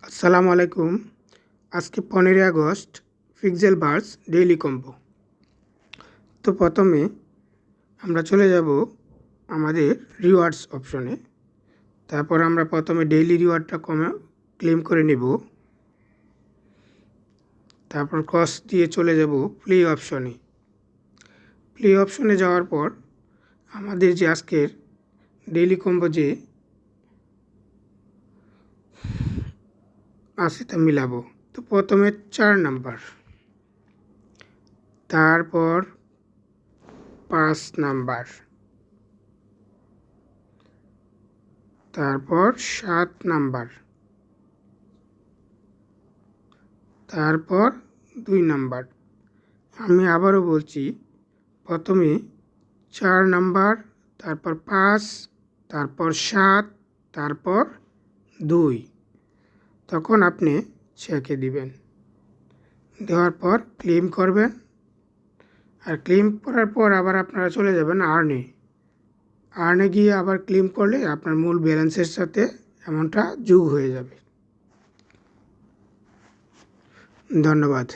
আসসালামু আলাইকুম। আজকে 15 August, pixel bars daily combo. তো প্রথমে আমরা চলে যাব আমাদের রিওয়ার্ডস অপশনে। তারপর আমরা প্রথমে ডেইলি রিওয়ার্ডটা ক্লেম করে নেব। তারপর ক্রস দিয়ে চলে যাব প্লে অপশনে। প্লে অপশনে যাওয়ার পর আমাদের যে আজকের ডেইলি কম্বো যে আছে তা মিলাবো। তো প্রথমে 4 নাম্বার, তারপর 5 নাম্বার, তারপর 7 নাম্বার, তারপর 2 নাম্বার। আমি আবারও বলছি, প্রথমে 4 নাম্বার, তারপর 5, তারপর 7, তারপর 2। তখন আপনি চেকে দিবেন, দেওয়ার পর ক্লেম করবেন। আর ক্লেম করার পর আবার আপনারা চলে যাবেন আর্নে গিয়ে আবার ক্লেম করলে আপনার মূল ব্যালেন্সের সাথে অ্যামাউন্টটা যোগ হয়ে যাবে। ধন্যবাদ।